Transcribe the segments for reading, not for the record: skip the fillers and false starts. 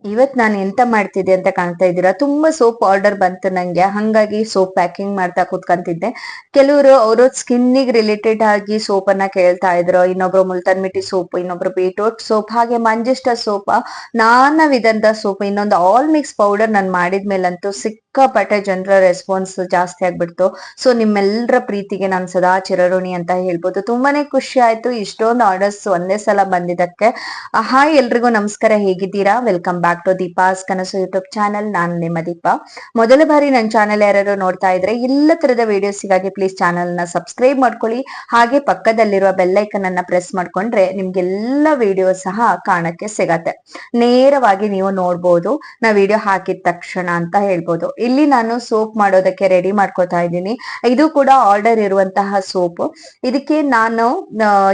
ಇವತ್ ನಾನು ಎಂತ ಮಾಡ್ತಿದ್ದೆ ಅಂತ ಕಾಣ್ತಾ ಇದ್ದೀರಾ, ತುಂಬಾ ಸೋಪ್ ಆರ್ಡರ್ ಬಂತು ನಂಗೆ. ಹಂಗಾಗಿ ಸೋಪ್ ಪ್ಯಾಕಿಂಗ್ ಮಾಡ್ತಾ ಕೂತ್ಕೊಂತಿದ್ದೆ. ಕೆಲವರು ಅವ್ರ ಸ್ಕಿನ್ನಿಗೆ ರಿಲೇಟೆಡ್ ಆಗಿ ಸೋಪ್ ಅನ್ನ ಕೇಳ್ತಾ ಇದ್ರು. ಇನ್ನೊಬ್ರು ಮುಲ್ತಾನ್ ಮಿಟ್ಟಿ ಸೋಪ್, ಇನ್ನೊಬ್ರು ಬೀಟ್ರೂಟ್ ಸೋಪ್, ಹಾಗೆ ಮಂಜಿಷ್ಟ ಸೋಪ್, ನಾನಾ ವಿಧದ ಸೋಪ್, ಇನ್ನೊಂದು ಆಲ್ ಮಿಕ್ಸ್ ಪೌಡರ್ ನಾನು ಮಾಡಿದ್ಮೇಲಂತೂ ಸಿಕ್ಕಾಪಟ್ಟೆ ಜನರ ರೆಸ್ಪಾನ್ಸ್ ಜಾಸ್ತಿ ಆಗ್ಬಿಡ್ತು. ಸೊ ನಿಮ್ಮೆಲ್ಲರ ಪ್ರೀತಿಗೆ ನಾನು ಸದಾ ಚಿರಋಣಿ ಅಂತ ಹೇಳ್ಬೋದು. ತುಂಬಾನೇ ಖುಷಿ ಆಯ್ತು ಇಷ್ಟೊಂದು ಆರ್ಡರ್ಸ್ ಒಂದೇ ಸಲ ಬಂದಿದ್ದಕ್ಕೆ. ಹಾಯ್ ಎಲ್ರಿಗೂ ನಮಸ್ಕಾರ, ಹೇಗಿದ್ದೀರಾ? ವೆಲ್ಕಮ್ ಬ್ಯಾಕ್ ಟು ದೀಪಾಸ್ ಕನಸು ಯೂಟ್ಯೂಬ್ ಚಾನಲ್. ನಾನು ನಿಮ್ಮ ದೀಪ. ಮೊದಲ ಬಾರಿ ನನ್ನ ಚಾನಲ್ ಯಾರು ನೋಡ್ತಾ ಇದ್ರೆ ಎಲ್ಲ ತರದ ವಿಡಿಯೋಸ್ಗಾಗಿ ಪ್ಲೀಸ್ ಚಾನಲ್ ನ ಸಬ್ಸ್ಕ್ರೈಬ್ ಮಾಡ್ಕೊಳ್ಳಿ. ಹಾಗೆ ಪಕ್ಕದಲ್ಲಿರುವ ಬೆಲ್ಲೈಕನ್ ಅನ್ನ ಪ್ರೆಸ್ ಮಾಡ್ಕೊಂಡ್ರೆ ನಿಮ್ಗೆಲ್ಲ ವಿಡಿಯೋ ಸಹ ಕಾಣಕ್ಕೆ ಸಿಗತ್ತೆ. ನೇರವಾಗಿ ನೀವು ನೋಡ್ಬೋದು ನಾ ವಿಡಿಯೋ ಹಾಕಿದ ತಕ್ಷಣ ಅಂತ ಹೇಳ್ಬೋದು. ಇಲ್ಲಿ ನಾನು ಸೋಪ್ ಮಾಡೋದಕ್ಕೆ ರೆಡಿ ಮಾಡ್ಕೋತಾ ಇದ್ದೀನಿ. ಇದು ಕೂಡ ಆರ್ಡರ್ ಇರುವಂತಹ ಸೋಪ್. ಇದಕ್ಕೆ ನಾನು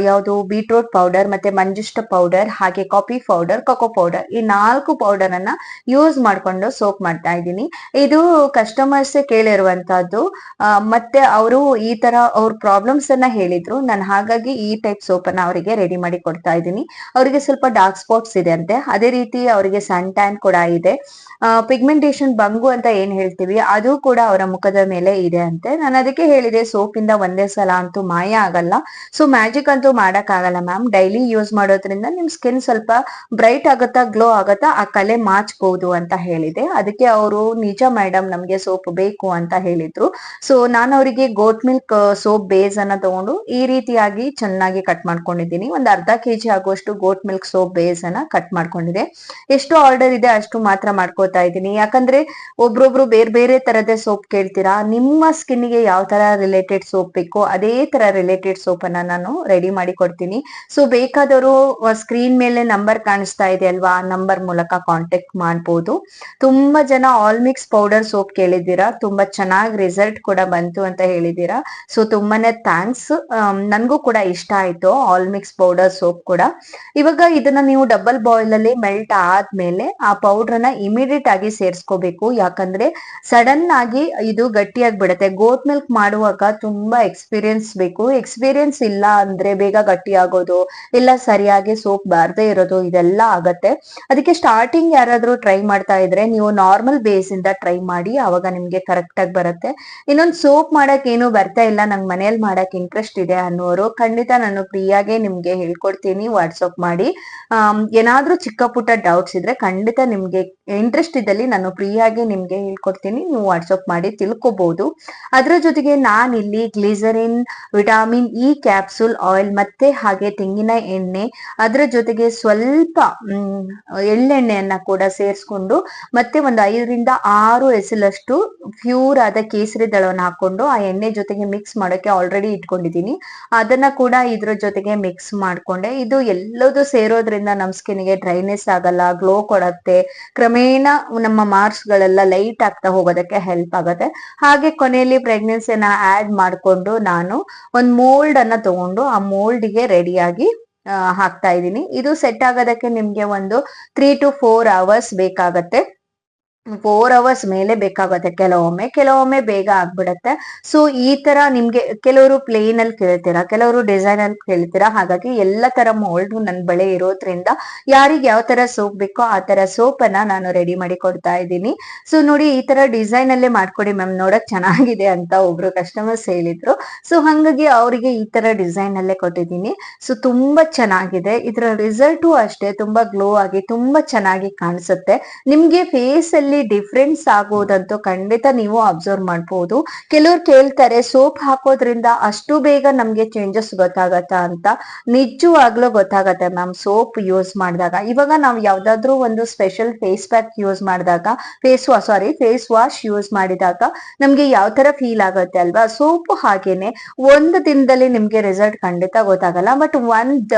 ಯಾವುದು ಬೀಟ್ರೂಟ್ ಪೌಡರ್, ಮತ್ತೆ ಮಂಜಿಷ್ಟ ಪೌಡರ್, ಹಾಗೆ ಕಾಫಿ ಪೌಡರ್, ಕೊಕೊ ಪೌಡರ್, ಈ 4 ಪೌಡರ್ ಅನ್ನ ಯೂಸ್ ಮಾಡ್ಕೊಂಡು ಸೋಪ್ ಮಾಡ್ತಾ ಇದ್ದೀನಿ. ಇದು ಕಸ್ಟಮರ್ಸ್ ಕೇಳಿರುವಂತಹದ್ದು. ಮತ್ತೆ ಅವರು ಈ ತರ ಅವ್ರ ಪ್ರಾಬ್ಲಮ್ಸ್ ಅನ್ನ ಹೇಳಿದ್ರು. ನಾನು ಹಾಗಾಗಿ ಈ ಟೈಪ್ ಸೋಪ್ ಅನ್ನ ಅವರಿಗೆ ರೆಡಿ ಮಾಡಿ ಕೊಡ್ತಾ ಇದ್ದೀನಿ. ಅವರಿಗೆ ಸ್ವಲ್ಪ ಡಾರ್ಕ್ ಸ್ಪಾಟ್ಸ್ ಇದೆ ಅಂತೆ, ಅದೇ ರೀತಿ ಅವರಿಗೆ ಸನ್ ಟ್ಯಾನ್ ಕೂಡ ಇದೆ. ಪಿಗ್ಮೆಂಟೇಶನ್ ಬಂಗು ಅಂತ ಏನ್ ಹೇಳ್ತೀವಿ ಅದು ಕೂಡ ಅವರ ಮುಖದ ಮೇಲೆ ಇದೆ ಅಂತೆ. ನಾನು ಅದಕ್ಕೆ ಹೇಳಿದೆ ಸೋಪ್ ಇಂದ ಒಂದೇ ಸಲ ಅಂತೂ ಮಾಯ ಆಗಲ್ಲ, ಸೊ ಮ್ಯಾಜಿಕ್ ಅಂತೂ ಮಾಡಕ್ ಆಗಲ್ಲ ಮ್ಯಾಮ್. ಡೈಲಿ ಯೂಸ್ ಮಾಡೋದ್ರಿಂದ ನಿಮ್ ಸ್ಕಿನ್ ಸ್ವಲ್ಪ ಬ್ರೈಟ್ ಆಗತ್ತಾ, ಗ್ಲೋ ಆಗತ್ತಾ, ಆ ಕಲೆ ಮಾಚ್ಬಹುದು ಅಂತ ಹೇಳಿದೆ. ಅದಕ್ಕೆ ಅವರು ನಿಜ ಮೇಡಮ್ ನಮ್ಗೆ ಸೋಪ್ ಬೇಕು ಅಂತ ಹೇಳಿದ್ರು. ಸೊ ನಾನು ಅವರಿಗೆ ಗೋಟ್ ಮಿಲ್ಕ್ ಸೋಪ್ ಬೇಸ್ ಅನ್ನ ತಗೊಂಡು ಈ ರೀತಿಯಾಗಿ ಚೆನ್ನಾಗಿ ಕಟ್ ಮಾಡ್ಕೊಂಡಿದ್ದೀನಿ. ಒಂದು ಅರ್ಧ ಕೆಜಿ ಆಗುವಷ್ಟು ಗೋಟ್ ಮಿಲ್ಕ್ ಸೋಪ್ ಬೇಸ್ ಅನ್ನ ಕಟ್ ಮಾಡ್ಕೊಂಡಿದೆ. ಎಷ್ಟು ಆರ್ಡರ್ ಇದೆ ಅಷ್ಟು ಮಾತ್ರ ಮಾಡ್ಕೋತಾ ಇದ್ದೀನಿ. ಯಾಕಂದ್ರೆ ಒಬ್ರೊಬ್ರು ಬೇರೆ ಬೇರೆ ತರದ ಸೋಪ್ ಕೇಳ್ತೀರಾ. ನಿಮ್ಮ ಸ್ಕಿನ್ ಗೆ ಯಾವ ತರ ರಿಲೇಟೆಡ್ ಸೋಪ್ ಬೇಕೋ ಅದೇ ತರ ರಿಲೇಟೆಡ್ ಸೋಪ್ ಅನ್ನ ನಾನು ರೆಡಿ ಮಾಡಿ ಕೊಡ್ತೀನಿ. ಸೊ ಬೇಕಾದವರು ಸ್ಕ್ರೀನ್ ಮೇಲೆ ನಂಬರ್ ಕಾಣಿಸ್ತಾ ಇದೆ ಅಲ್ವಾ, ಆ ನಂಬರ್ ಮೂಲಕ ಕಾಂಟ್ಯಾಕ್ಟ್ ಮಾಡ್ಬೋದು. ತುಂಬಾ ಜನ ಆಲ್ ಮಿಕ್ಸ್ ಪೌಡರ್ ಸೋಪ್ ಕೇಳಿದ್ದೀರಾ, ತುಂಬಾ ಚೆನ್ನಾಗಿ ರಿಸಲ್ಟ್ ಕೂಡ ಬಂತು ಅಂತ ಹೇಳಿದ್ದೀರಾ. ಸೊ ತುಂಬಾನೇ ಥ್ಯಾಂಕ್ಸ್. ನನ್ಗೂ ಕೂಡ ಇಷ್ಟ ಆಯ್ತು ಆಲ್ ಮಿಕ್ಸ್ ಪೌಡರ್ ಸೋಪ್ ಕೂಡ. ಇವಾಗ ಇದನ್ನ ನೀವು ಡಬಲ್ ಬಾಯ್ಲ್ ಅಲ್ಲಿ ಮೆಲ್ಟ್ ಆದ್ಮೇಲೆ ಆ ಪೌಡರ್ ನ ಇಮಿಡಿಯೇಟ್ ಆಗಿ ಸೇರ್ಸ್ಕೋಬೇಕು. ಯಾಕಂದ್ರೆ ಸಡನ್ ಆಗಿ ಇದು ಗಟ್ಟಿಯಾಗಿ ಬಿಡುತ್ತೆ. ಗೋಟ್ ಮಿಲ್ಕ್ ಮಾಡುವಾಗ ತುಂಬಾ ಎಕ್ಸ್ಪೀರಿಯನ್ಸ್ ಬೇಕು. ಎಕ್ಸ್ಪೀರಿಯನ್ಸ್ ಇಲ್ಲ ಅಂದ್ರೆ ಬೇಗ ಗಟ್ಟಿ ಆಗೋದು, ಇಲ್ಲ ಸರಿಯಾಗಿ ಸೋಪ್ ಬಾರ್ದೇ ಇರೋದು, ಇದೆಲ್ಲ ಆಗತ್ತೆ. ಅದಕ್ಕೆ ಸ್ಟಾರ್ಟಿಂಗ್ ಯಾರಾದ್ರೂ ಟ್ರೈ ಮಾಡ್ತಾ ಇದ್ರೆ ನೀವು ನಾರ್ಮಲ್ ಬೇಸ್ ಇಂದ ಟ್ರೈ ಮಾಡಿ, ಅವಾಗ ನಿಮ್ಗೆ ಕರೆಕ್ಟ್ ಆಗಿ ಬರುತ್ತೆ. ಇನ್ನೊಂದು ಸೋಪ್ ಮಾಡಕ್ ಏನು ಬರ್ತಾ ಇಲ್ಲ, ನಂಗೆ ಮನೇಲಿ ಮಾಡಕ್ ಇಂಟ್ರೆಸ್ಟ್ ಇದೆ ಅನ್ನೋರು ಖಂಡಿತ ನಾನು ಫ್ರೀಯಾಗೆ ನಿಮ್ಗೆ ಹೇಳ್ಕೊಡ್ತೀನಿ. ವಾಟ್ಸಪ್ ಮಾಡಿ ಏನಾದ್ರೂ ಚಿಕ್ಕ ಪುಟ್ಟ ಡೌಟ್ಸ್ ಇದ್ರೆ ಖಂಡಿತ ನಿಮ್ಗೆ ಇಂಟ್ರೆಸ್ಟ್ ಇದ್ದಲ್ಲಿ ನಾನು ಫ್ರೀಯಾಗಿ ನಿಮ್ಗೆ ಹೇಳ್ಕೊಡ್ತೀನಿ. ನೀವು ವಾಟ್ಸಪ್ ಮಾಡಿ ತಿಳ್ಕೊಬಹುದು. ಅದ್ರ ಜೊತೆಗೆ ನಾನಿಲ್ಲಿ glycerine, vitamin E capsule oil, ಮತ್ತೆ ಹಾಗೆ ತೆಂಗಿನ ಎಣ್ಣೆ, ಅದರ ಜೊತೆಗೆ ಸ್ವಲ್ಪ ಎಳ್ಳೆಣ್ಣೆಯನ್ನ ಕೂಡ ಸೇರಿಸ್ಕೊಂಡು, ಮತ್ತೆ ಒಂದು 5 ರಿಂದ 6 ಎಸಲಷ್ಟು ಪ್ಯೂರ್ ಆದ ಕೇಸರಿ ದಳವನ್ನು ಹಾಕೊಂಡು ಆ ಎಣ್ಣೆ ಜೊತೆಗೆ ಮಿಕ್ಸ್ ಮಾಡೋಕೆ ಆಲ್ರೆಡಿ ಇಟ್ಕೊಂಡಿದ್ದೀನಿ. ಅದನ್ನ ಕೂಡ ಇದ್ರ ಜೊತೆಗೆ ಮಿಕ್ಸ್ ಮಾಡ್ಕೊಂಡೆ. ಇದು ಎಲ್ಲದೂ ಸೇರೋದ್ರಿಂದ ನಮ್ ಸ್ಕಿನ್ಗೆ ಡ್ರೈನೆಸ್ ಆಗಲ್ಲ, ಗ್ಲೋ ಕೊಡತ್ತೆ. ಕ್ರಮೇಣ ನಮ್ಮ ಮಾರ್ಕ್ಸ್ ಗಳೆಲ್ಲ ಲೈಟ್ ಆಗ್ತಾ ಹೋಗೋದಕ್ಕೆ ಹೆಲ್ಪ್ ಆಗುತ್ತೆ. ಹಾಗೆ ಕೊನೆಯಲ್ಲಿ ಪ್ರೆಗ್ನೆನ್ಸಿನ ಆಡ್ ಮಾಡ್ಕೊಂಡು ನಾನು ಒಂದು ಮೋಲ್ಡ್ ಅನ್ನ ತಗೊಂಡು ಆ ಮೋಲ್ಡ್ಗೆ ರೆಡಿಯಾಗಿ ಹಾಕ್ತಾ ಇದ್ದೀನಿ. ಇದು ಸೆಟ್ ಆಗೋದಕ್ಕೆ ನಿಮ್ಗೆ ಒಂದು 3 to 4 hours ಬೇಕಾಗತ್ತೆ. 4 hours ಮೇಲೆ ಬೇಕಾಗುತ್ತೆ ಕೆಲವೊಮ್ಮೆ ಬೇಗ ಆಗ್ಬಿಡತ್ತೆ. ಸೊ ಈ ತರ ನಿಮ್ಗೆ ಕೆಲವರು ಪ್ಲೇನ್ ಅಲ್ಲಿ ಕೇಳ್ತೀರಾ, ಕೆಲವರು ಡಿಸೈನ್ ಅಲ್ಲಿ ಕೇಳ್ತೀರಾ. ಹಾಗಾಗಿ ಎಲ್ಲ ತರ ಮೋಲ್ಡ್ ನನ್ ಬಳಿ ಇರೋದ್ರಿಂದ ಯಾರಿಗೆ ಯಾವ ತರ ಸೋಪ್ ಬೇಕೋ ಆ ತರ ಸೋಪ್ ಅನ್ನ ನಾನು ರೆಡಿ ಮಾಡಿ ಕೊಡ್ತಾ ಇದ್ದೀನಿ. ಸೊ ನೋಡಿ, ಈ ತರ ಡಿಸೈನ್ ಅಲ್ಲೇ ಮಾಡ್ಕೊಡಿ ಮ್ಯಾಮ್, ನೋಡಕ್ ಚೆನ್ನಾಗಿದೆ ಅಂತ ಒಬ್ರು ಕಸ್ಟಮರ್ಸ್ ಹೇಳಿದ್ರು. ಸೊ ಹಂಗಾಗಿ ಅವರಿಗೆ ಈ ತರ ಡಿಸೈನ್ ಅಲ್ಲೇ ಕೊಟ್ಟಿದ್ದೀನಿ. ಸೊ ತುಂಬಾ ಚೆನ್ನಾಗಿದೆ. ಇದರ ರಿಸಲ್ಟು ಅಷ್ಟೇ, ತುಂಬಾ ಗ್ಲೋ ಆಗಿ ತುಂಬಾ ಚೆನ್ನಾಗಿ ಕಾಣಿಸುತ್ತೆ. ನಿಮ್ಗೆ ಫೇಸ್ ಅಲ್ಲಿ ಡಿಫ್ರೆನ್ಸ್ ಆಗೋದಂತೂ ಖಂಡಿತ ನೀವು ಅಬ್ಸರ್ವ್ ಮಾಡ್ಬೋದು. ಕೆಲವ್ರು ಕೇಳ್ತಾರೆ ಸೋಪ್ ಹಾಕೋದ್ರಿಂದ ಅಷ್ಟು ಬೇಗ ನಮ್ಗೆ ಚೇಂಜಸ್ ಗೊತ್ತಾಗತ್ತಾ ಅಂತ. ನಿಜವಾಗ್ಲೂ ಗೊತ್ತಾಗತ್ತೆ ಮ್ಯಾಮ್ ಸೋಪ್ ಯೂಸ್ ಮಾಡಿದಾಗ. ಇವಾಗ ನಾವು ಯಾವ್ದಾದ್ರು ಒಂದು ಸ್ಪೆಷಲ್ ಫೇಸ್ ಪ್ಯಾಕ್ ಯೂಸ್ ಮಾಡಿದಾಗ, ಫೇಸ್ ವಾಶ್ ಯೂಸ್ ಮಾಡಿದಾಗ ನಮ್ಗೆ ಯಾವ ತರ ಫೀಲ್ ಆಗುತ್ತೆ ಅಲ್ವಾ, ಸೋಪ್ ಹಾಗೇನೆ 1 ದಿನದಲ್ಲಿ ನಿಮ್ಗೆ ರಿಸಲ್ಟ್ ಖಂಡಿತ ಗೊತ್ತಾಗಲ್ಲ. ಬಟ್ ಒಂದ್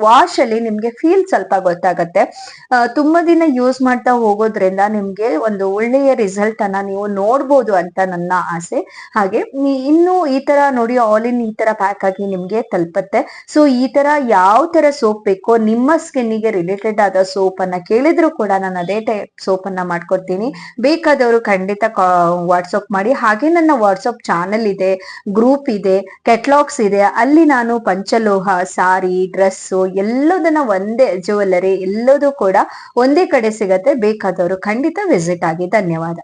ವಾಶ್ ಅಲ್ಲಿ ನಿಮ್ಗೆ ಫೀಲ್ ಸ್ವಲ್ಪ ಗೊತ್ತಾಗತ್ತೆ. ತುಂಬಾ ದಿನ ಯೂಸ್ ಮಾಡ್ತಾ ಹೋಗೋದ್ರಿಂದ ನಿಮ್ಗೆ ಒಂದು ಒಳ್ಳೆಯ ರಿಸಲ್ಟ್ ಅನ್ನ ನೀವು ನೋಡ್ಬೋದು ಅಂತ ನನ್ನ ಆಸೆ. ಹಾಗೆ ಇನ್ನು ಈ ತರ ನೋಡಿ ಆಲ್ ಇನ್ ಈ ತರ ಪ್ಯಾಕ್ ಆಗಿ ನಿಮ್ಗೆ ತಲುಪತ್ತೆ. ಸೊ ಈ ತರ ಯಾವ ತರ ಸೋಪ್ ಬೇಕೋ ನಿಮ್ಮ ಸ್ಕಿನ್ನಿಗೆ ರಿಲೇಟೆಡ್ ಆದ ಸೋಪ್ ಅನ್ನ ಕೇಳಿದ್ರು ಕೂಡ ನಾನು ಅದೇ ಟೈಪ್ ಸೋಪ್ ಅನ್ನ ಮಾಡ್ಕೊಡ್ತೀನಿ. ಬೇಕಾದವರು ಖಂಡಿತ ವಾಟ್ಸಪ್ ಮಾಡಿ. ಹಾಗೆ ನನ್ನ ವಾಟ್ಸಪ್ ಚಾನೆಲ್ ಇದೆ, ಗ್ರೂಪ್ ಇದೆ, ಕೆಟ್ಲಾಗ್ಸ್ ಇದೆ. ಅಲ್ಲಿ ನಾನು ಪಂಚಲೋಹ, ಸಾರಿ, ಡ್ರೆಸ್ಸು ಎಲ್ಲದನ್ನ ಒಂದೇ, ಜ್ಯುವೆಲ್ಲರಿ ಎಲ್ಲದೂ ಕೂಡ ಒಂದೇ ಕಡೆ ಸಿಗತ್ತೆ. ಬೇಕಾದವರು ಖಂಡಿತ ವಿಸಿಟ್ ಆಗಿ. ಧನ್ಯವಾದ.